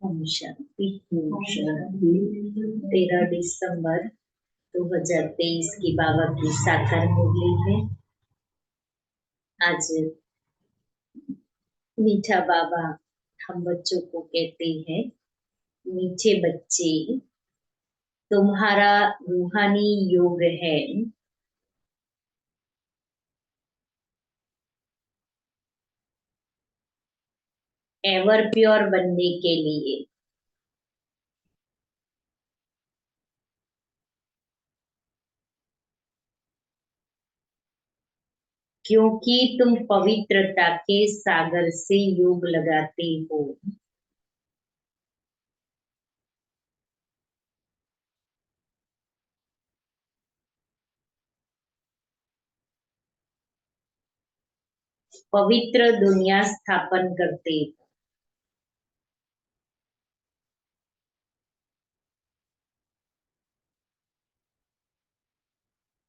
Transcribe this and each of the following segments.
ओम शांति। 13 दिसंबर 2023 की बाबा की साकार मुरली है। आज मीठा बाबा हम बच्चों को कहते हैं, मीठे बच्चे, तुम्हारा रूहानी योग है एवर प्योर बनने के लिए। क्योंकि तुम पवित्रता के सागर से योग लगाते हो। पवित्र दुनिया स्थापन करते हो।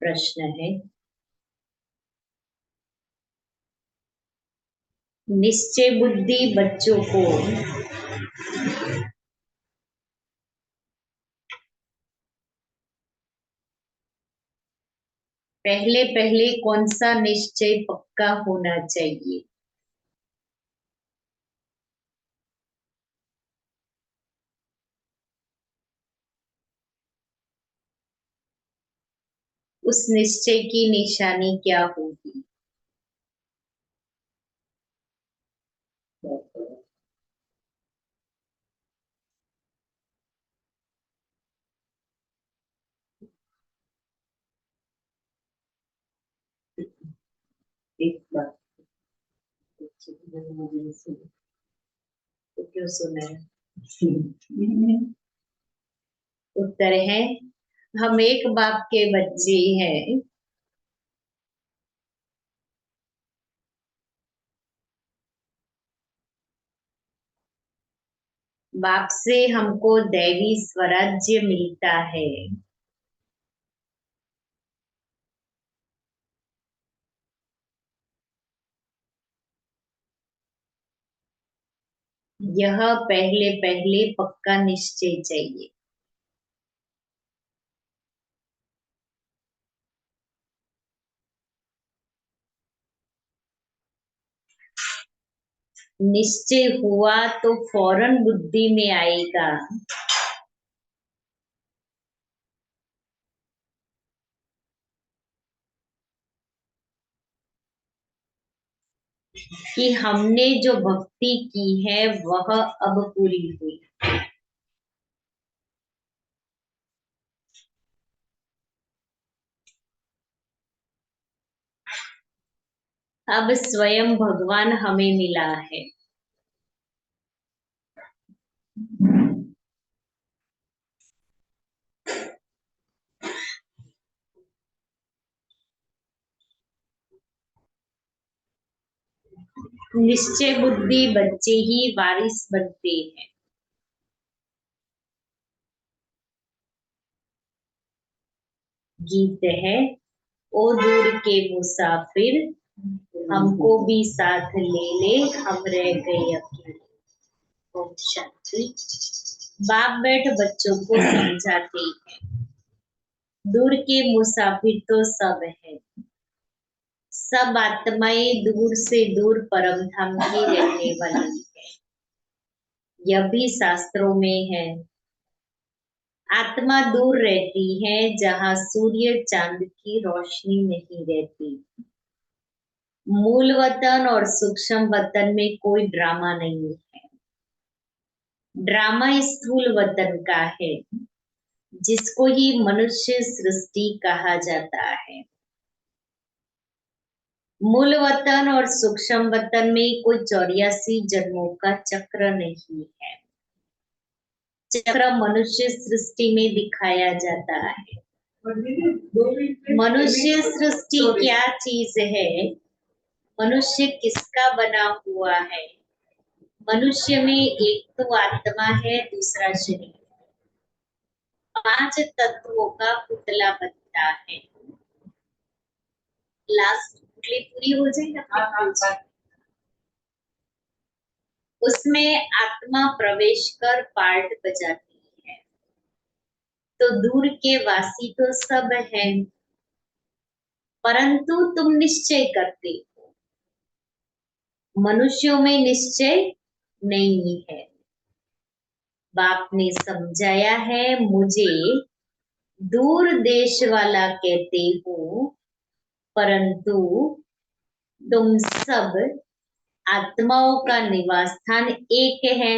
प्रश्न है, निश्चय बुद्धि बच्चों को पहले पहले कौन सा निश्चय पक्का होना चाहिए? उस निश्चय की निशानी क्या होगी? एक बात तो क्यों सुना है? उत्तर है, हम एक बाप के बच्चे हैं। बाप से हमको दैवी स्वराज्य मिलता है। यह पहले पहले पक्का निश्चय चाहिए। निश्चय हुआ तो फौरन बुद्धि में आएगा कि हमने जो भक्ति की है वह अब पूरी हुई। अब स्वयं भगवान हमें मिला है। निश्चय बुद्धि बच्चे ही वारिस बनते हैं। गीत है, ओ दूर के मुसाफिर हमको भी साथ ले ले, हम रह गए अकेले। ओम शांति। बाप बैठ बच्चों को समझाते हैं, दूर के मुसाफिर तो सब है। सब आत्माएं दूर से दूर परम धाम की रहने वाली है। यह भी शास्त्रों में है। आत्मा दूर रहती है जहाँ सूर्य चांद की रोशनी नहीं रहती। मूल वतन और सूक्ष्म वतन में कोई ड्रामा नहीं है। ड्रामा स्थूल वतन का है, जिसको ही मनुष्य सृष्टि कहा जाता है। मूल वतन और सूक्ष्म वतन में कोई 84 जन्मों का चक्र नहीं है। चक्र मनुष्य सृष्टि में दिखाया जाता है। मनुष्य सृष्टि क्या चीज है? मनुष्य किसका बना हुआ है? मनुष्य में एक तो आत्मा है, दूसरा शरीर। 5 तत्वों का पुतला बनता है। लास्ट क्लिप पूरी हो जाएगा। उसमें आत्मा प्रवेश कर पार्ट बजाती है। तो दूर के वासी तो सब है, परंतु तुम निश्चय करते हो, मनुष्यों में निश्चय नहीं है। बाप ने समझाया है, मुझे दूर देश वाला कहते हो, परंतु तुम सब आत्माओं का निवास स्थान एक है।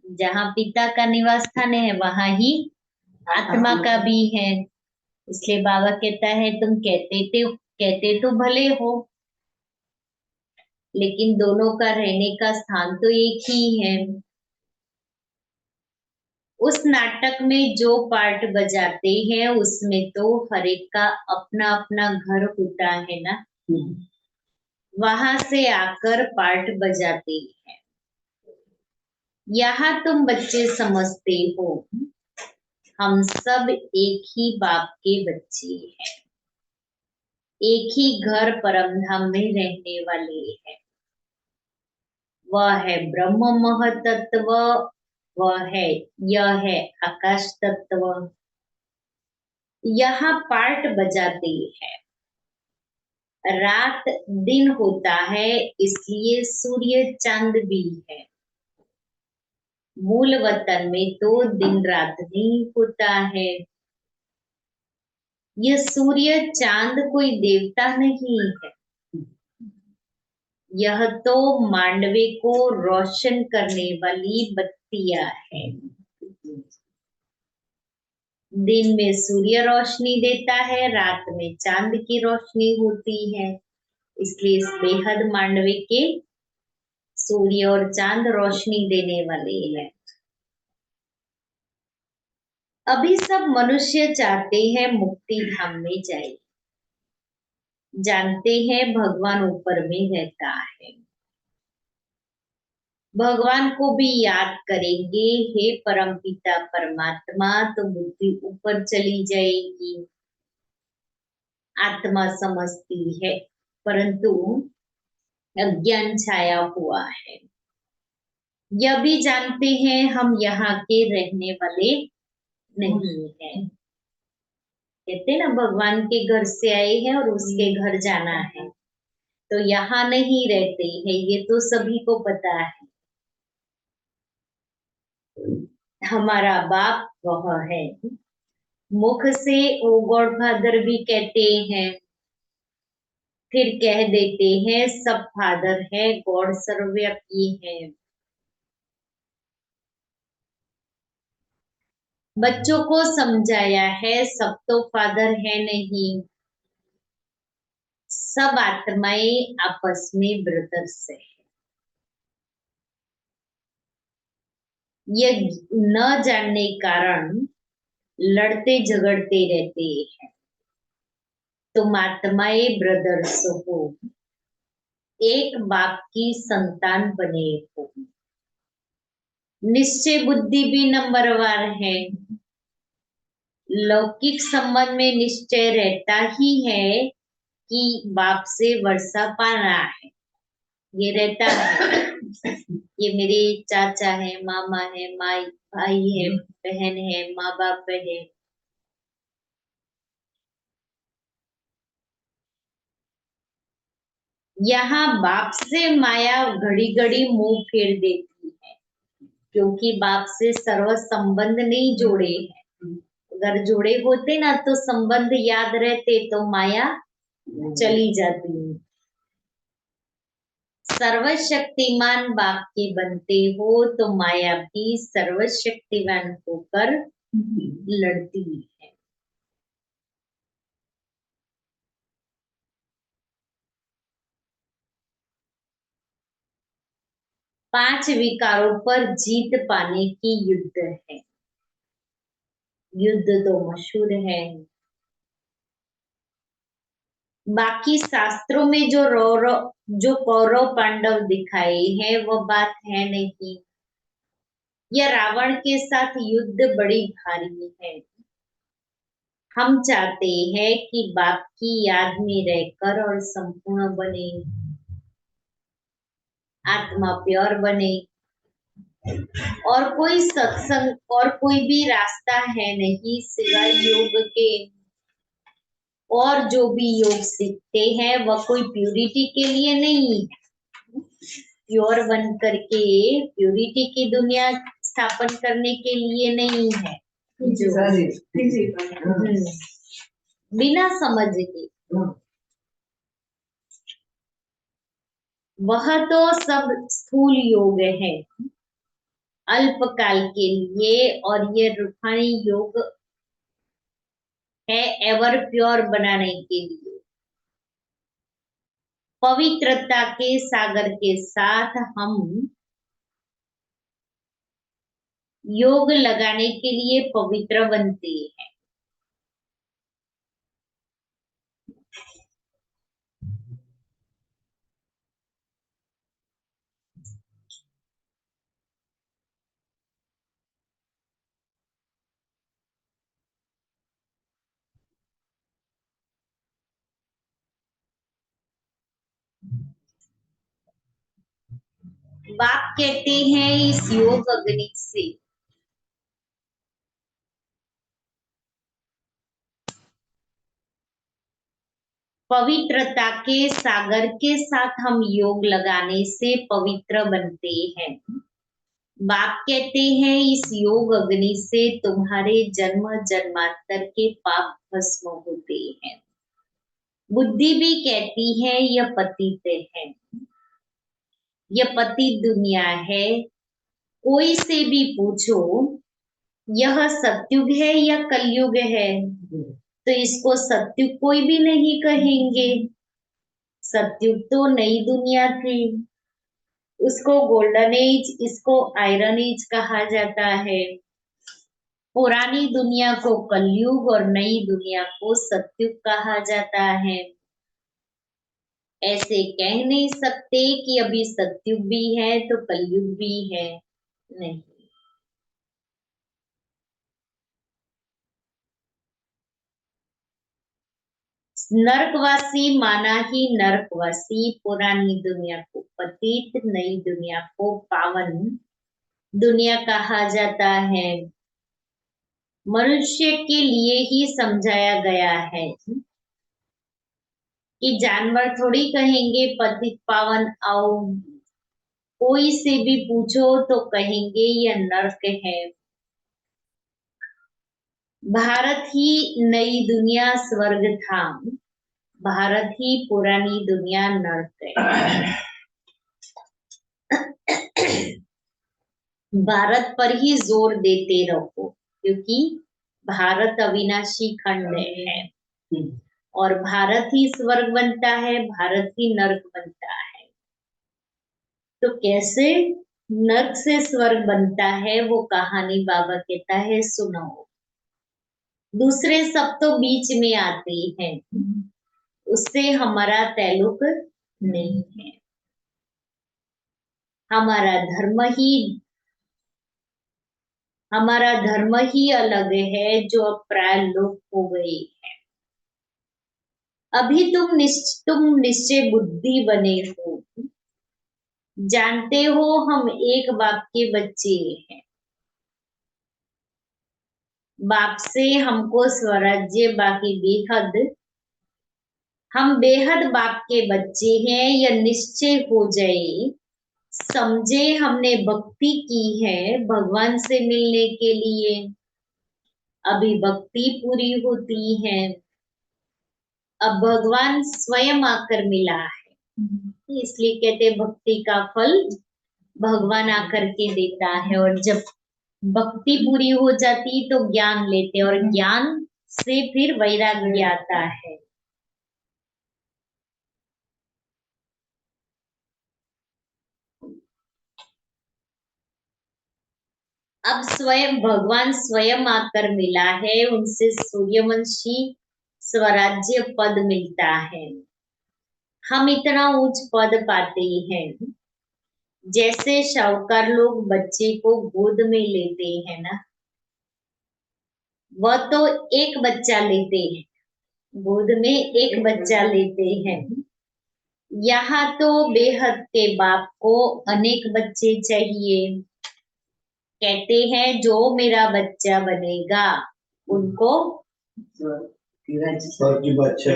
जहाँ पिता का निवास स्थान है वहां ही आत्मा का भी है। इसलिए बाबा कहता है, तुम कहते तो भले हो, लेकिन दोनों का रहने का स्थान तो एक ही है। उस नाटक में जो पार्ट बजाते हैं उसमें तो हर एक का अपना अपना घर होता है ना, वहां से आकर पार्ट बजाते हैं। यहाँ तुम बच्चे समझते हो, हम सब एक ही बाप के बच्चे हैं, एक ही घर परमधाम में रहने वाले हैं। वह है ब्रह्म महतत्व, यह है आकाश तत्व। यहाँ पार्ट बजाते हैं। रात दिन होता है, इसलिए सूर्य चांद भी है। मूल वतन में तो दिन रात नहीं होता है। यह सूर्य चांद कोई देवता नहीं है, यह तो मांडवे को रोशन करने वाली बत्तियां है। दिन में सूर्य रोशनी देता है, रात में चांद की रोशनी होती है। इसलिए इस बेहद मांडवे के सूर्य और चांद रोशनी देने वाले हैं। अभी सब मनुष्य चाहते हैं मुक्ति धाम में जाए, जानते हैं भगवान ऊपर में रहता है। भगवान को भी याद करेंगे, हे परमपिता परमात्मा, तो बुद्धि ऊपर चली जाएगी। आत्मा समझती है, परंतु अज्ञान छाया हुआ है। यह भी जानते हैं हम यहाँ के रहने वाले नहीं हैं। कहते ना, भगवान के घर से आए हैं और उसके घर जाना है, तो यहाँ नहीं रहते हैं, ये तो सभी को पता है। हमारा बाप वह है। मुख से ओ गॉड फादर भी कहते हैं, फिर कह देते हैं सब फादर है, गॉड सर्वव्यापी है। बच्चों को समझाया है, सब तो फादर है नहीं, सब आत्माएं आपस में ब्रदर्स है। ये न जानने कारण लड़ते झगड़ते रहते हैं। तुम आत्माएं ब्रदर्स हो, एक बाप की संतान बने हो। निश्चय बुद्धि भी नंबरवार है। लौकिक संबंध में निश्चय रहता ही है कि बाप से वर्षा पाना है, ये रहता है। ये मेरे चाचा है, मामा है, माई भाई है, बहन है, माँ बाप है। यहाँ बाप से माया घड़ी घड़ी मुंह फेर देती है, क्योंकि बाप से सर्व संबंध नहीं जोड़े हैं। अगर जोड़े होते ना तो संबंध याद रहते तो माया चली जाती। सर्वशक्तिमान बाप के बनते हो तो माया भी सर्वशक्तिमान होकर लड़ती है। पांच विकारों पर जीत पाने की युद्ध है। युद्ध तो मशहूर है। बाकी शास्त्रों में जो कौरव पांडव दिखाए हैं वह बात है नहीं। यह रावण के साथ युद्ध बड़ी भारी है। हम चाहते हैं कि बाप की याद में रहकर और संपूर्ण बने, आत्मा प्योर बने। और कोई सत्संग और कोई भी रास्ता है नहीं सिवाय योग के। और जो भी योग सीखते हैं वह कोई प्यूरिटी के लिए नहीं है, प्योर बन करके प्यूरिटी की दुनिया स्थापन करने के लिए नहीं है। जो बिना समझ के वह तो सब स्थूल योग है अल्पकाल के लिए, और ये रूहानी योग है एवर प्योर बनाने के लिए। पवित्रता के सागर के साथ हम योग लगाने के लिए पवित्र बनते हैं। बाप कहते हैं इस योग अग्नि से पवित्रता के सागर के साथ हम योग लगाने से पवित्र बनते हैं। बाप कहते हैं इस योग अग्नि से तुम्हारे जन्म जन्मांतर के पाप भस्म होते हैं। बुद्धि भी कहती है यह पतित है, यह पतित दुनिया है। कोई से भी पूछो यह सतयुग है या कलयुग है, तो इसको सतयुग कोई भी नहीं कहेंगे। सतयुग तो नई दुनिया थी, उसको गोल्डन एज, इसको आयरन एज कहा जाता है। पुरानी दुनिया को कलयुग और नई दुनिया को सतयुग कहा जाता है। ऐसे कह नहीं सकते कि अभी सतयुग भी है तो कलयुग भी है, नहीं। नरकवासी माना ही नरकवासी, पुरानी दुनिया को पतित, नई दुनिया को पावन दुनिया कहा जाता है। मनुष्य के लिए ही समझाया गया है कि जानवर थोड़ी कहेंगे पतित पावन आओ। कोई से भी पूछो तो कहेंगे यह नरक है। भारत ही नई दुनिया स्वर्ग था, भारत ही पुरानी दुनिया नरक है। भारत पर ही जोर देते रहो, क्योंकि भारत अविनाशी खंड है और भारत ही स्वर्ग बनता है, भारत ही नरक बनता है। तो कैसे नरक से स्वर्ग बनता है वो कहानी बाबा कहता है सुनो। दूसरे सब तो बीच में आते हैं, उससे हमारा ताल्लुक नहीं है। हमारा धर्म ही अलग है जो अब प्राय लोप हो गए हैं। अभी तुम निश्चय बुद्धि बने हो, जानते हो हम एक बाप के बच्चे हैं। बाप से हमको स्वराज्य बाकी बेहद, हम बेहद बाप के बच्चे हैं, यह निश्चय हो जाए। समझे हमने भक्ति की है भगवान से मिलने के लिए, अभी भक्ति पूरी होती है। अब भगवान स्वयं आकर मिला है, इसलिए कहते भक्ति का फल भगवान आकर के देता है। और जब भक्ति पूरी हो जाती तो ज्ञान लेते, और ज्ञान से फिर वैराग्य आता है। अब स्वयं भगवान स्वयं आकर मिला है, उनसे सूर्यवंशी स्वराज्य पद मिलता है। हम इतना उच्च पद पाते हैं, जैसे शाहूकार लोग बच्चे को गोद में लेते हैं ना, वह तो एक बच्चा लेते हैं, गोद में एक बच्चा लेते हैं। यहाँ तो बेहद के बाप को अनेक बच्चे चाहिए। कहते हैं जो मेरा बच्चा बनेगा उनको स्वर्ग की बच्चे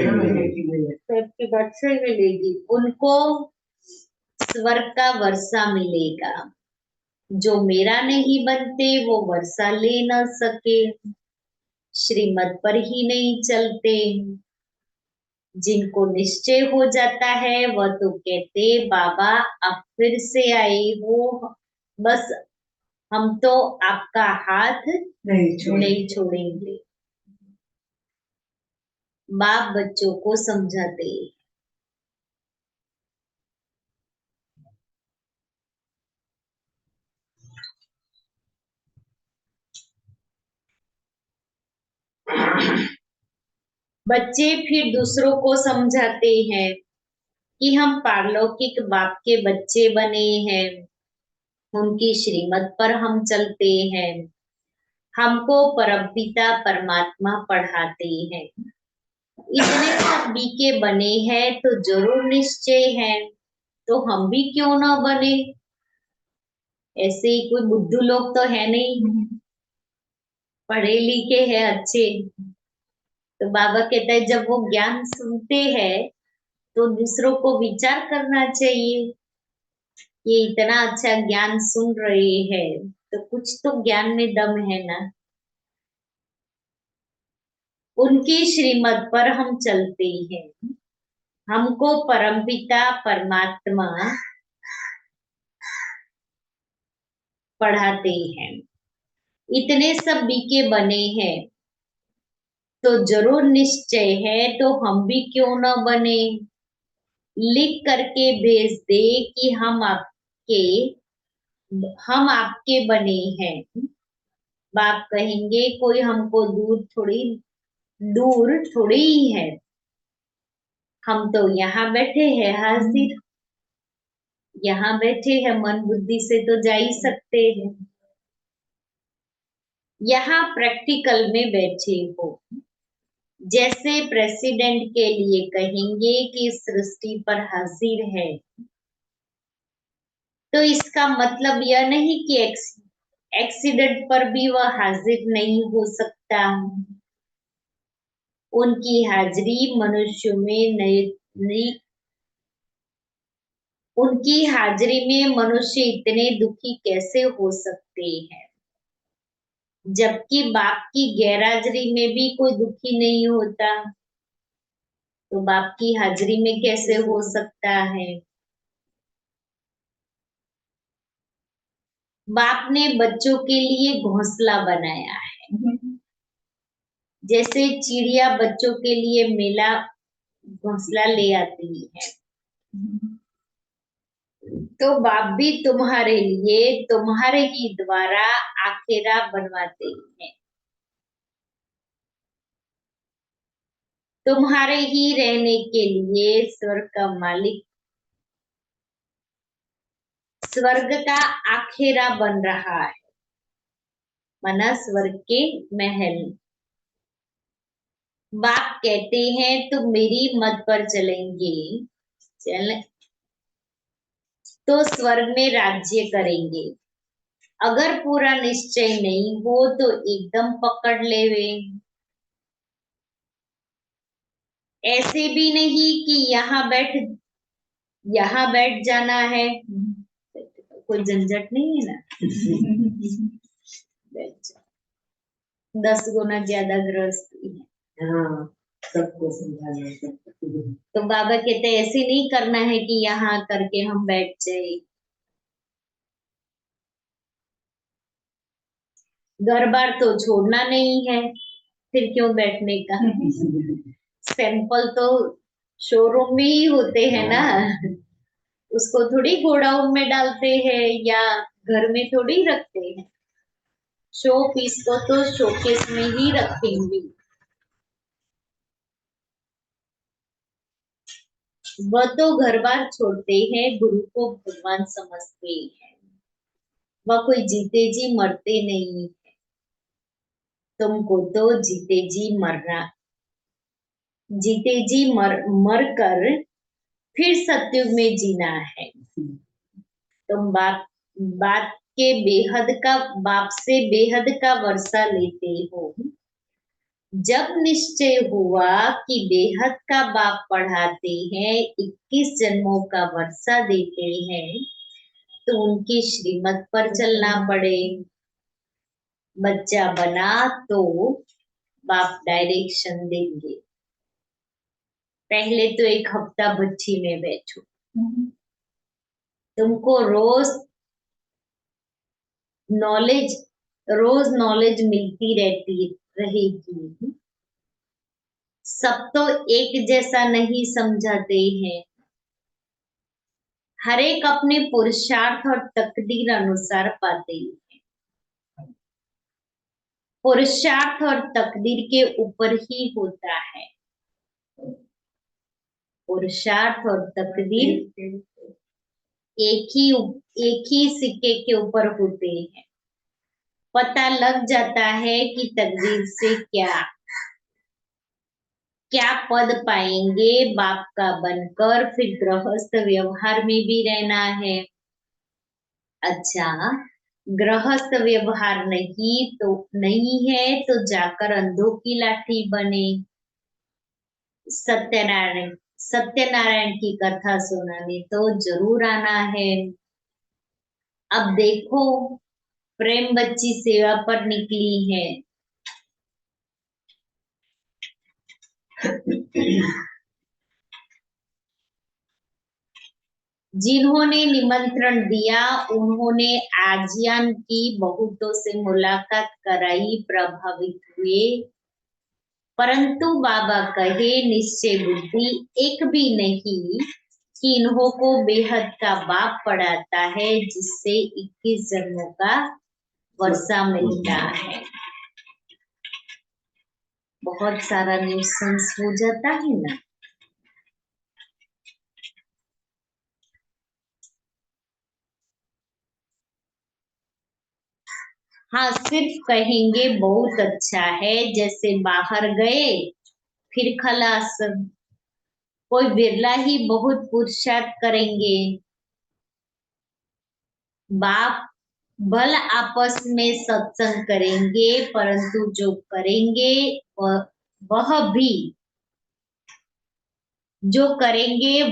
मिलेगी, उनको स्वर्ग का वर्षा मिलेगा। जो मेरा नहीं बनते वो वर्षा ले न सके, श्रीमत पर ही नहीं चलते। जिनको निश्चय हो जाता है वह तो कहते बाबा आप फिर से आए हो, बस हम तो आपका हाथ नहीं छोड़ेंगे। बाप बच्चों को समझाते। बच्चे फिर दूसरों को समझाते हैं कि हम पारलौकिक बाप के बच्चे बने हैं, उनकी श्रीमत पर हम चलते हैं, हमको परमपिता परमात्मा पढ़ाते हैं। इतने सब बीके बने हैं तो जरूर निश्चय है, तो हम भी क्यों ना बने। ऐसे ही कोई बुद्धू लोग तो है नहीं, पढ़े लिखे हैं अच्छे। तो बाबा कहता है जब वो ज्ञान सुनते हैं तो दूसरों को विचार करना चाहिए, ये इतना अच्छा ज्ञान सुन रहे हैं तो कुछ तो ज्ञान में दम है ना। उनकी श्रीमत पर हम चलते हैं, हमको परमपिता परमात्मा पढ़ाते हैं। इतने सब बीके बने हैं तो जरूर निश्चय है, तो हम भी क्यों ना बने। लिख करके भेज दे कि हम आपके बने हैं। बाप कहेंगे कोई हमको दूर थोड़ी ही है, हम तो यहाँ बैठे हैं हाजिर, यहाँ बैठे हैं मन बुद्धि से तो जा ही सकते हैं। यहाँ प्रैक्टिकल में बैठे हो, जैसे प्रेसिडेंट के लिए कहेंगे कि सृष्टि पर हाजिर है, तो इसका मतलब यह नहीं कि एक्सीडेंट पर भी वह हाजिर नहीं हो सकता। उनकी हाजिरी मनुष्य में उनकी हाजिरी में मनुष्य इतने दुखी कैसे हो सकते हैं, जबकि बाप की गैरहाजिरी में भी कोई दुखी नहीं होता, तो बाप की हाजिरी में कैसे हो सकता है। बाप ने बच्चों के लिए घोंसला बनाया है, जैसे चिड़िया बच्चों के लिए मेला घोंसला ले आती है, तो बाप भी तुम्हारे लिए तुम्हारे ही द्वारा आखेरा बनवाते हैं। तुम्हारे ही रहने के लिए स्वर्ग का मालिक स्वर्ग का आखेरा बन रहा है, माना स्वर्ग के महल। बाप कहते हैं तुम मेरी मत पर चलेंगे तो स्वर्ग में राज्य करेंगे। अगर पूरा निश्चय नहीं हो तो एकदम पकड़ लेवे। ऐसे भी नहीं कि यहाँ बैठ जाना है, कोई झंझट नहीं है ना। बैठ जा, 10 गुना ज्यादा गृहस्थी है। हाँ, सबको समझाना। तो बाबा कहते ऐसे नहीं करना है कि यहाँ करके हम बैठ जाए। घर बार तो छोड़ना नहीं है, फिर क्यों बैठने का। सैंपल तो शोरूम में ही होते हैं ना, उसको थोड़ी गोडाउन में डालते हैं या घर में थोड़ी रखते हैं। शो पीस को तो शोकेस में ही रखेंगे। वह तो घर बार छोड़ते हैं, गुरु को भगवान समझते हैं। वह कोई जीते जी मरते नहीं है, तुमको तो जीते जी मर कर फिर सत्युग में जीना है। तुम बात के बेहद का बाप से बेहद का वर्षा लेते हो। जब निश्चय हुआ कि बेहद का बाप पढ़ाते हैं, 21 जन्मों का वर्षा देते हैं, तो उनकी श्रीमत पर चलना पड़े। बच्चा बना तो बाप डायरेक्शन देंगे। पहले तो 1 हफ्ता भट्ठी में बैठो, तुमको रोज नॉलेज मिलती रहती रहेगी। सब तो एक जैसा नहीं समझाते हैं, हर एक अपने पुरुषार्थ और तकदीर अनुसार पाते हैं। पुरुषार्थ और तकदीर के ऊपर ही होता है। पुरुषार्थ और तकदीर एक ही सिक्के के ऊपर होते हैं। पता लग जाता है कि तकदीर से क्या पद पाएंगे बाप का बनकर, फिर गृहस्थ व्यवहार में भी रहना है। अच्छा, गृहस्थ व्यवहार नहीं है तो जाकर अंधों की लाठी बने। सत्यनारायण की कथा सुनाने तो जरूर आना है। अब देखो, प्रेम बच्ची सेवा पर निकली है। जिन्होंने निमंत्रण दिया उन्होंने आजियान की, बहुतों से मुलाकात कराई, प्रभावित हुए। परंतु बाबा कहे निश्चय बुद्धि एक भी नहीं कि इन्हों को बेहद का बाप पढ़ाता है, जिससे 21 जन्मों का वर्षा मिलता है। बहुत सारा न्यूसेंस हो जाता है ना। हाँ, सिर्फ कहेंगे बहुत अच्छा है, जैसे बाहर गए फिर खलास। कोई बिरला ही बहुत पुरुषार्थ करेंगे। बाप भल आपस में सत्संग करेंगे, परंतु जो करेंगे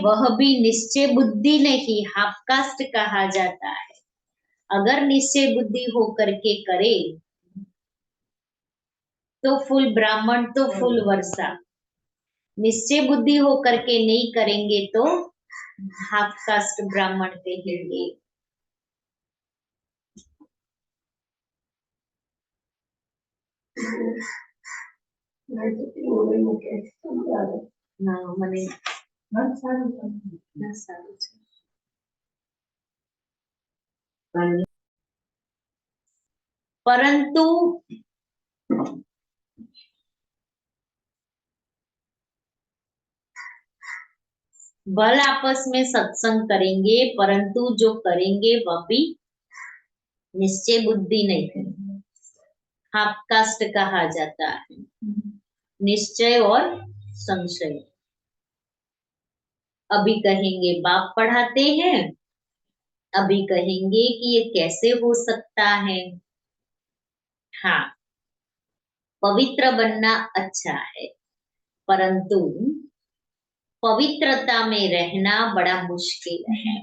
वह भी निश्चय बुद्धि नहीं, हाफ कास्ट कहा जाता है। अगर निश्चय बुद्धि होकर के करे तो फुल ब्राह्मण, तो फुल वर्षा। निश्चय बुद्धि होकर के नहीं करेंगे तो हाफ कास्ट ब्राह्मण कहेंगे। ના મને ના સારું છે. परंतु भल आपस में सत्संग करेंगे, परंतु जो करेंगे वह भी निश्चय बुद्धि नहीं, हाफ कास्ट कहा जाता है। निश्चय और संशय। अभी कहेंगे बाप पढ़ाते हैं, अभी कहेंगे कि ये कैसे हो सकता है। हाँ, पवित्र बनना अच्छा है, परंतु पवित्रता में रहना बड़ा मुश्किल है।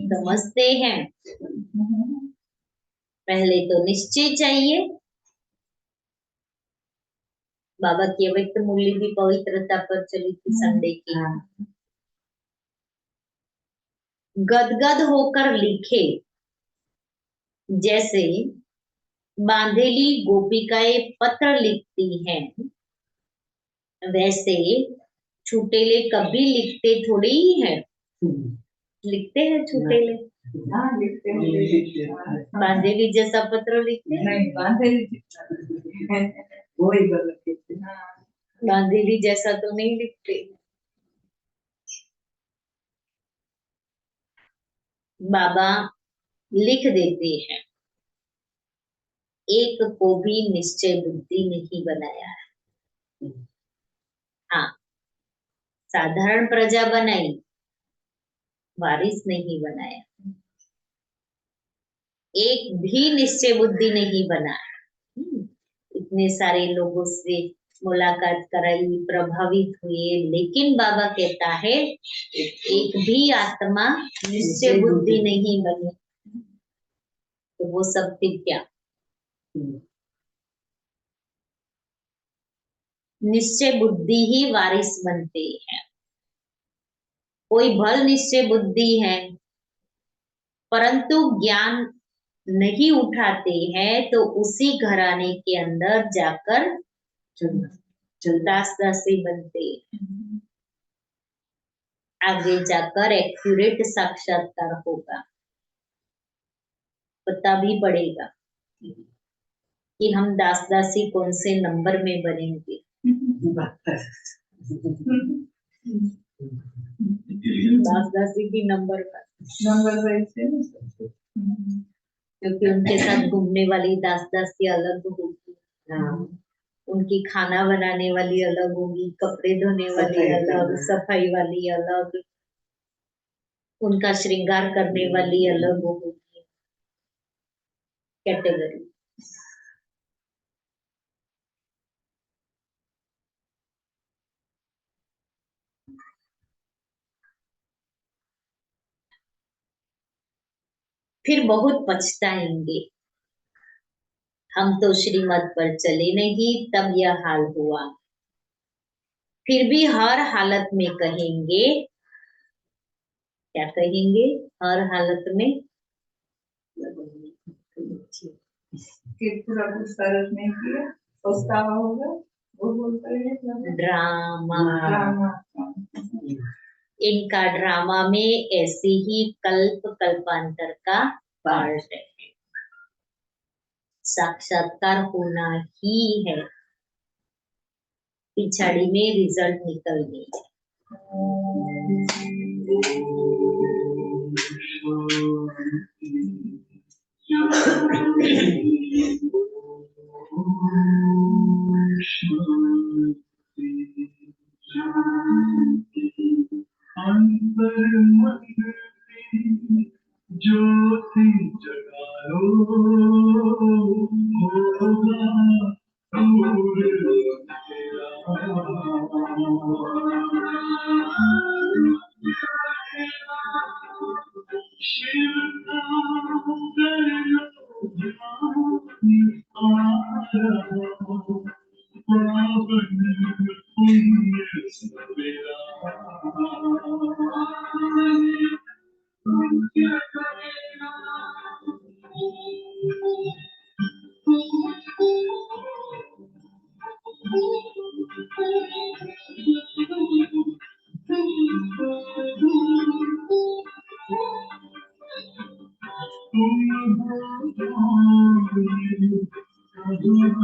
समझते हैं? पहले तो निश्चय चाहिए। बाबा की अव्यक्त मूल्य भी पवित्रता पर चली थी संडे की। गदगद होकर लिखे, जैसे बांधेली गोपिकाएं पत्र लिखती हैं, वैसे छुटेले कभी लिखते थोड़ी ही है। लिखते हैं छुटेले? हाँ, लिखते हैं। बांधेली जैसा पत्र लिखते हैं? नहीं, बांधेली वही गलत लिखते हैं। बांधेली जैसा तो नहीं लिखते। बाबा लिख देते हैं, एक को भी निश्चय बुद्धि नहीं बनाया है। हाँ, साधारण प्रजा बनाई, वारिस नहीं बनाया। एक भी निश्चय बुद्धि नहीं बना। इतने सारे लोगों से मुलाकात कराई, प्रभावित हुए, लेकिन बाबा कहता है एक भी आत्मा निश्चय बुद्धि नहीं बनी। तो वो सब फिर क्या? निश्चय बुद्धि ही वारिस बनते हैं। कोई भल निश्चय बुद्धि है परंतु ज्ञान नहीं उठाते हैं, तो उसी घराने के अंदर जाकर दास दासी बनते हैं। आगे जाकर एक्यूरेट साक्षात्कार होगा, पता भी पड़ेगा कि हम दास दासी कौन से नंबर में बनेंगे। दास दासी की नंबर क्योंकि उनके साथ घूमने वाली दास दासी अलग होगी। उनकी खाना बनाने वाली अलग होगी, कपड़े धोने वाली अलग, सफाई वाली अलग, उनका श्रृंगार करने वाली अलग होगी कैटेगरी। फिर बहुत पछताएंगे, हम तो श्रीमत पर चले नहीं तब यह हाल हुआ। फिर भी हर हालत में कहेंगे, क्या कहेंगे? हर हालत में पूरा नहीं किया, पछतावा होगा, वो बोलता है ड्रामा। इनका ड्रामा में ऐसे ही कल्प कल्पांतर का पार्ट है। साक्षात्कार होना ही है, पिछाड़ी में रिजल्ट निकलने है। ज्योति जगाओ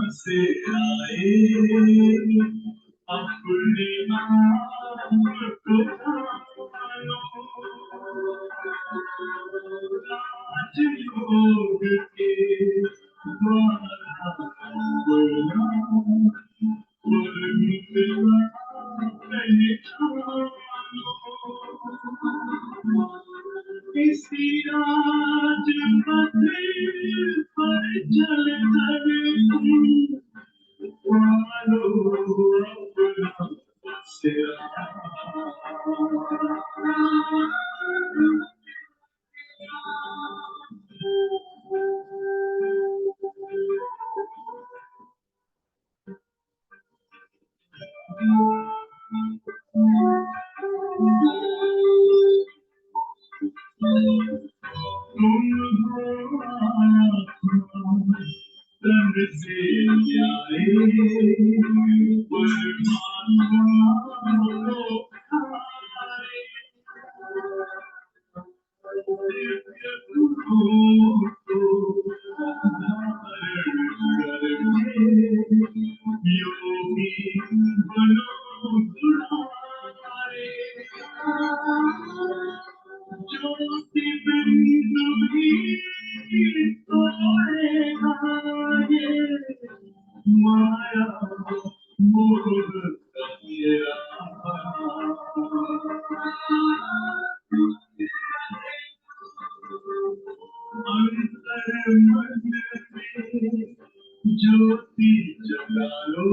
से आए अपने आप को राजयोग के द्वारा किसी राज पर चल ज्योति जला लो,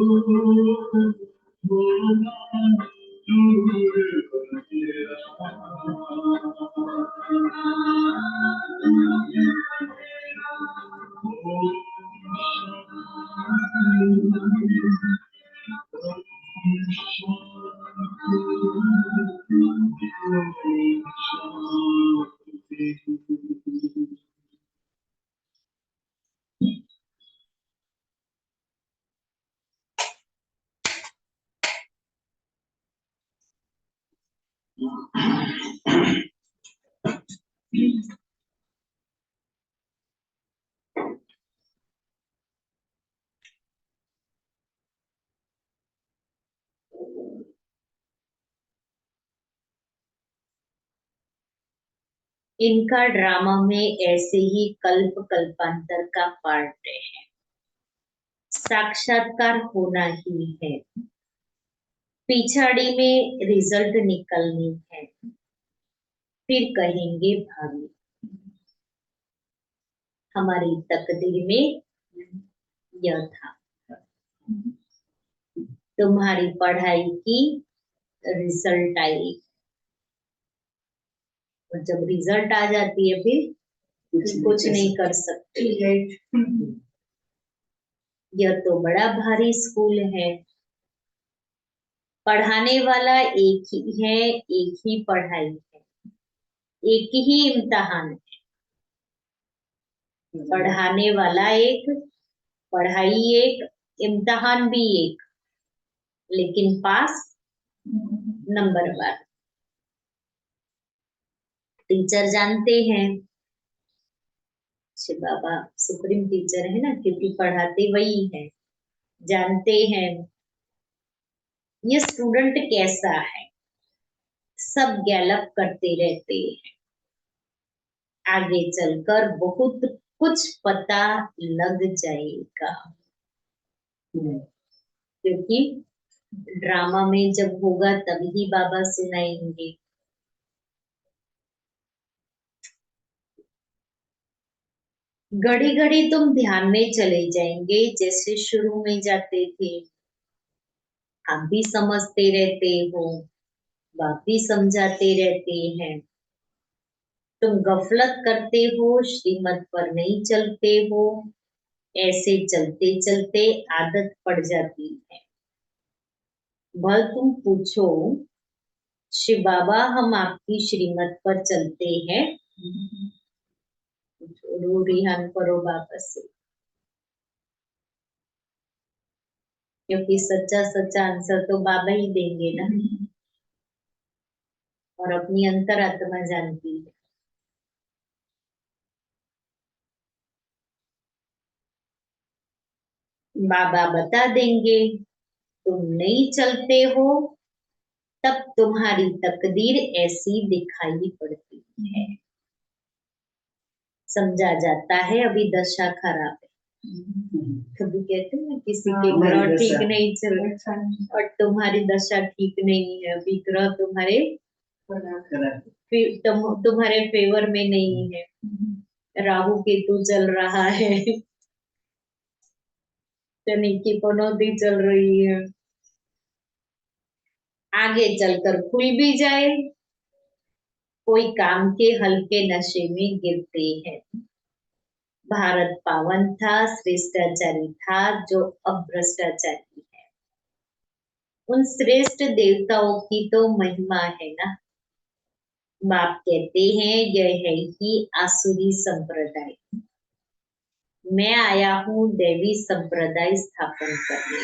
इनका ड्रामा में ऐसे ही कल्प कल्पांतर का पार्ट है, साक्षात्कार होना ही है, पिछाड़ी में रिजल्ट निकलनी है, फिर कहेंगे भाभी हमारी तकदीर में यह था, तुम्हारी पढ़ाई की रिजल्ट आई, और जब रिजल्ट आ जाती है फिर कुछ नहीं कर सकते। यह तो बड़ा भारी स्कूल है, पढ़ाने वाला एक ही है, एक ही पढ़ाई है, एक ही इम्तिहान है, पढ़ाने वाला एक, पढ़ाई एक, इम्तिहान भी एक, लेकिन पास नंबर बार। टीचर जानते हैं, शिव बाबा सुप्रीम टीचर है ना, क्योंकि पढ़ाते वही है, जानते हैं ये स्टूडेंट कैसा है, सब गैलप करते रहते हैं, आगे चलकर बहुत कुछ पता लग जाएगा, क्योंकि ड्रामा में जब होगा तभी बाबा सुनाएंगे। घड़ी घड़ी तुम ध्यान में चले जाएंगे, जैसे शुरू में जाते थे, आप भी समझते रहते हो, बाप भी समझाते रहते हैं, तुम गफलत करते हो, श्रीमत पर नहीं चलते हो, ऐसे चलते चलते आदत पड़ जाती है। भल तुम पूछो शिव बाबा हम आपकी श्रीमत पर चलते हैं, छोड़ो रिहान करो वापस से, क्योंकि सच्चा सच्चा आंसर तो बाबा ही देंगे ना, और अपनी अंतरात्मा जानती है। बाबा बता देंगे तुम नहीं चलते हो, तब तुम्हारी तकदीर ऐसी दिखाई पड़ती है, समझा जाता है अभी दशा खराब है। कभी कहते हैं किसी के ग्रह ठीक नहीं चल रहे और तुम्हारी दशा ठीक नहीं है, अभी ग्रह तुम्हारे तुम्हारे फेवर में नहीं है, राहु केतु चल रहा है, शनि की पनौती चल रही है, आगे चलकर खुल भी जाए, कोई काम के हल्के नशे में गिरते हैं। भारत पावन था, श्रेष्ठाचारी था, जो अब भ्रष्टाचारी है। उन श्रेष्ठ देवताओं की तो महिमा है ना, बाप कहते हैं यह है ही आसुरी संप्रदाय, मैं आया हूँ देवी संप्रदाय स्थापन करने।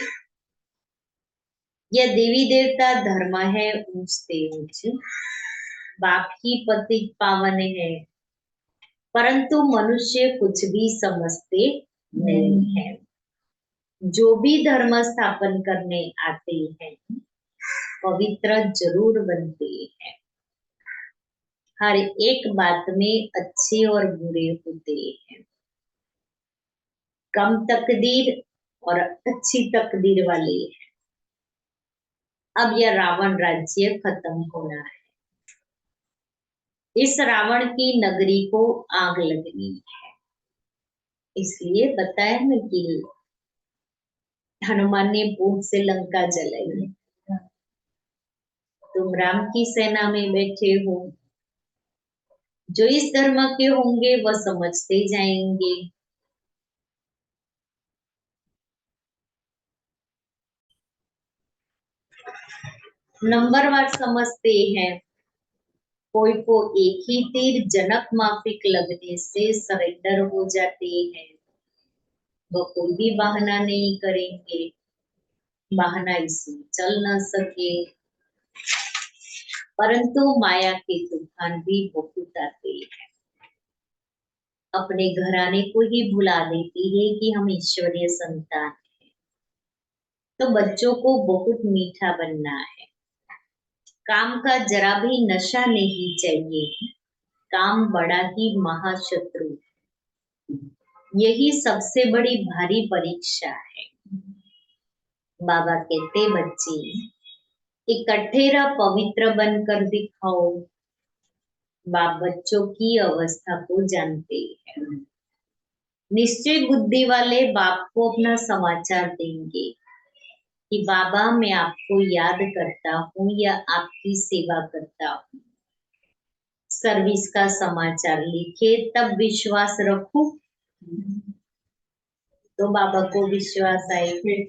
यह देवी देवता धर्म है ऊंचते ऊंच, बाप ही पतित पावन है, परंतु मनुष्य कुछ भी समझते नहीं है। जो भी धर्म स्थापन करने आते हैं पवित्र जरूर बनते हैं, हर एक बात में अच्छे और बुरे होते हैं, कम तकदीर और अच्छी तकदीर वाले हैं। अब यह रावण राज्य खत्म होना है, इस रावण की नगरी को आग लगनी है, इसलिए बताया न कि हनुमान ने भूख से लंका जलाई है। तुम राम की सेना में बैठे हो, जो इस धर्म के होंगे वह समझते जाएंगे। नंबरवार समझते हैं। कोई को एक ही तीर जनक माफिक लगने से सरेंडर हो जाते हैं। वह कोई भी बहाना नहीं करेंगे, बहाना इसमें चल न सके। परंतु माया के तूफान भी बहुत आते हैं, अपने घराने को ही भुला देती है कि हम ईश्वरीय संतान हैं। तो बच्चों को बहुत मीठा बनना है। काम का जरा भी नशा नहीं चाहिए। काम बड़ा ही महाशत्रु है। यही सबसे बड़ी भारी परीक्षा है। बाबा कहते बच्चे इकट्ठे रह पवित्र बनकर दिखाओ। बाप बच्चों की अवस्था को जानते हैं। निश्चय बुद्धि वाले बाप को अपना समाचार देंगे कि बाबा मैं आपको याद करता हूँ या आपकी सेवा करता हूँ। सर्विस का समाचार लिखे तब विश्वास रखो, तो बाबा को विश्वास आए।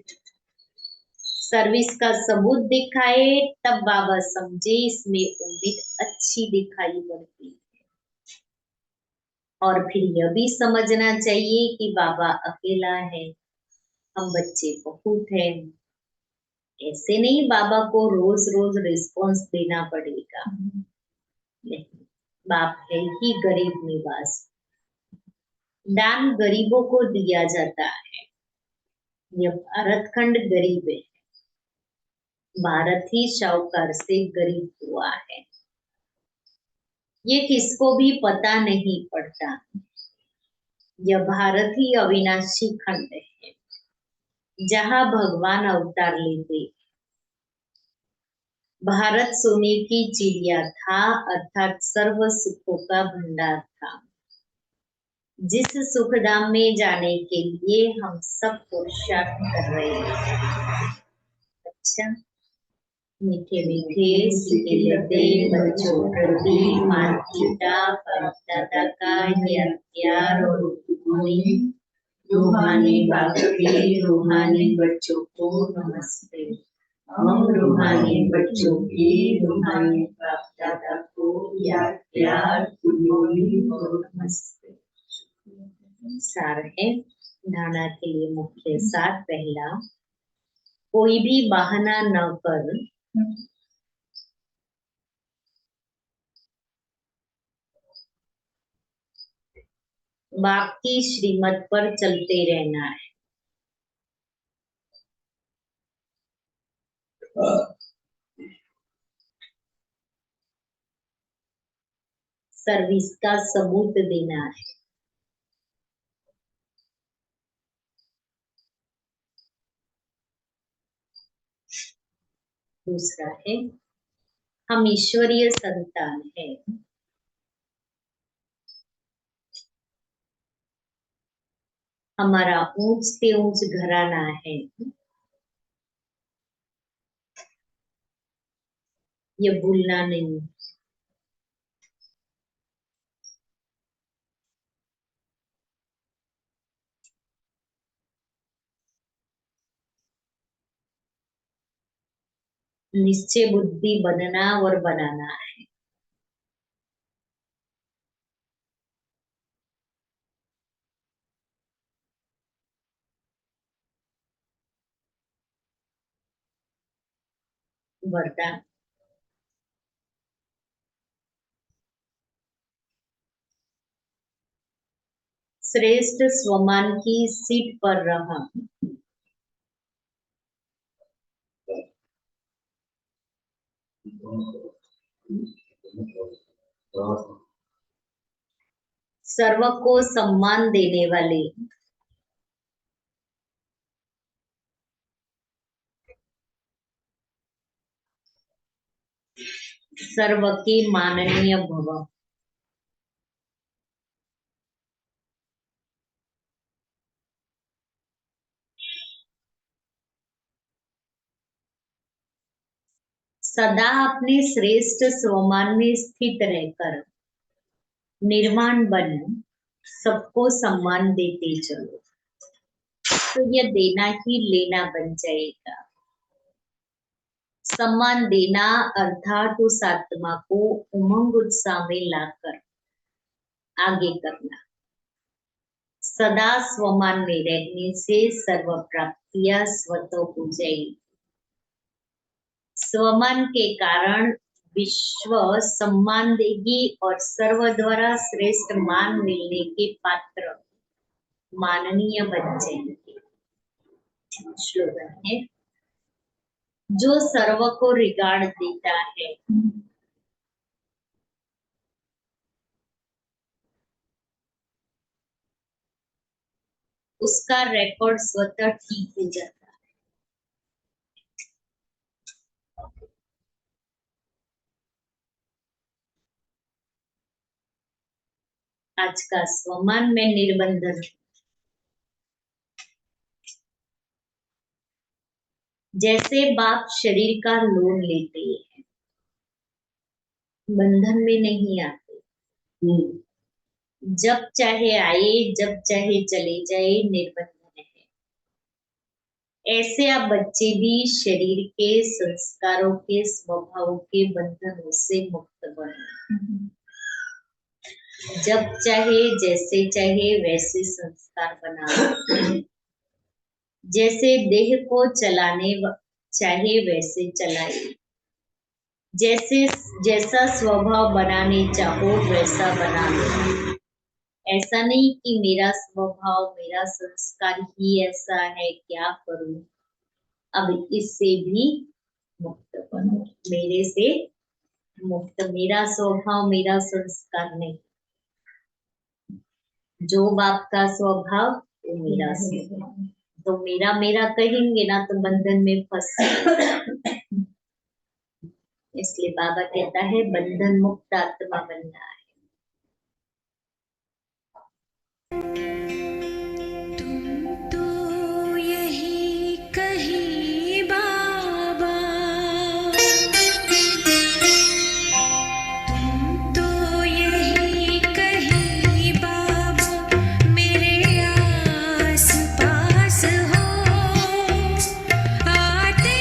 सर्विस का सबूत दिखाए तब बाबा समझे इसमें उम्मीद अच्छी दिखाई पड़ती है। और फिर यह भी समझना चाहिए कि बाबा अकेला है, हम बच्चे बहुत हैं। ऐसे नहीं बाबा को रोज रोज रिस्पॉन्स देना पड़ेगा। नहीं, बाप है ही गरीब निवास। दान गरीबों को दिया जाता है। यह भारत खंड गरीब है। भारत ही शाहूकार से गरीब हुआ है। ये किसको भी पता नहीं पड़ता। यह भारत ही अविनाशी खंड है, जहाँ भगवान अवतार लेते। भारत सोने की चिड़िया था, अर्थात सर्व सुखों का भंडार था, जिस सुखधाम में जाने के लिए हम सब पुरुषार्थ कर रहे हैं। अच्छा, मीठे मीठे सीखे लेते बच्चों प्रति माता पिता बाप दादा का यह प्यार और मॉर्निंग। रूहानी बाप के रूहानी बच्चों को नमस्ते। हम रूहानी बच्चों की रूहानी बाप दादा को याद प्यार गुड मॉर्निंग और नमस्ते। सार है धारणा के लिए मुख्य सार। पहला, कोई भी बहाना न कर बाप की श्रीमत पर चलते रहना है। सर्विस का सबूत देना है। दूसरा है, हम ईश्वरीय संतान हैं। हमारा ऊंच से ऊंच घराना है। ये भूलना नहीं। निश्चय बुद्धि बनना और बनाना है। वरदान, श्रेष्ठ स्वमान की सीट पर रहा। सर्व को सम्मान देने वाले। सर्व के माननीय भव। सदा अपने श्रेष्ठ स्वमान में स्थित रहकर निर्माण बनो, सबको सम्मान देते चलो, तो यह देना ही लेना बन जाएगा। सम्मान देना अर्थात उस आत्मा को उमंग उत्साह में लाकर आगे करना। सदा स्वमान में रहने से सर्व प्राप्तियां स्वतः हो जाएगी। स्वमान के कारण विश्व सम्मान देगी और सर्व द्वारा श्रेष्ठ मान मिलने के पात्र माननीय बन जाएंगे। स्लोगन है, जो सर्व को रिगार्ड देता है उसका रिकॉर्ड स्वतः ठीक हो जाता है। आज का स्वमान में निर्बंधन, जैसे बाप शरीर का लोन लेते हैं, बंधन में नहीं आते, जब चाहे आए जब चाहे चले जाए, निर्बंधन है। ऐसे आप बच्चे भी शरीर के संस्कारों के स्वभाव के बंधनों से मुक्त बने। जब चाहे जैसे चाहे वैसे संस्कार बना, जैसे देह को चलाने चाहे वैसे चलाए, जैसे जैसा स्वभाव बनाने चाहो वैसा बना लो। ऐसा नहीं कि मेरा स्वभाव मेरा संस्कार ही ऐसा है, क्या करूं, अब इससे भी मुक्त बनो। मेरे से मुक्त, मेरा स्वभाव मेरा संस्कार नहीं, जो बाप का स्वभाव वो मेरा स्वभाव। तो मेरा मेरा कहेंगे ना तो बंधन में फंस, इसलिए बाबा कहता है बंधन मुक्त आत्मा बनना है। तुम तो यही कही बाबा, तुम तो यही कही बाबा, मेरे आस पास हो, आते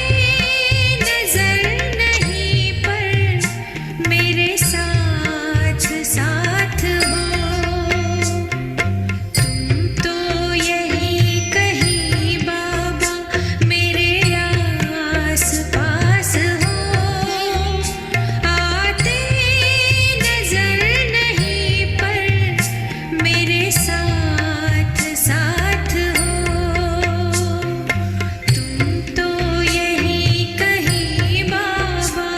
नजर नहीं पर मेरे साथ साथ हो। तो यही कही बाबा, मेरे आस पास हो, आते नजर नहीं पर मेरे साथ साथ हो। तुम तो यही कही बाबा।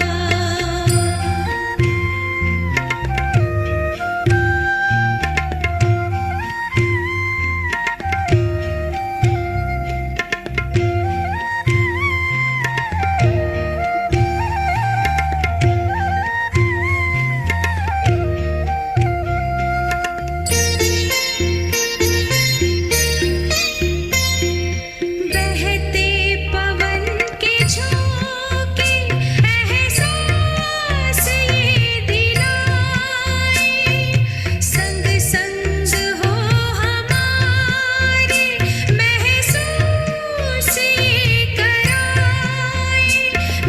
बहते पवन के झोंके एहसास ये दिलाए, संग संग हो हमारे महसूस ये कराए,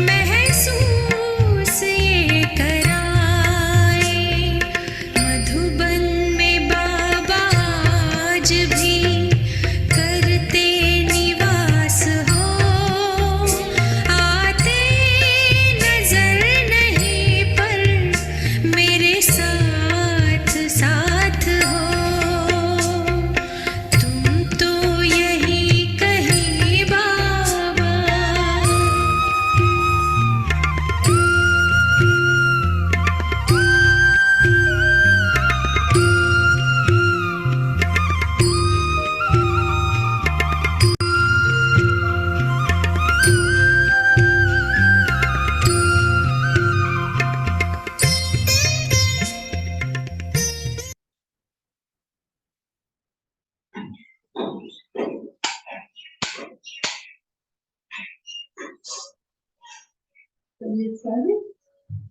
महसूस ये कराए। मधुबन में बाबा आज भी करते निवास हो, आते नजर नहीं पर मेरे साथ साथ हो। तुम तो यही कही बाबा। तबीयत सारी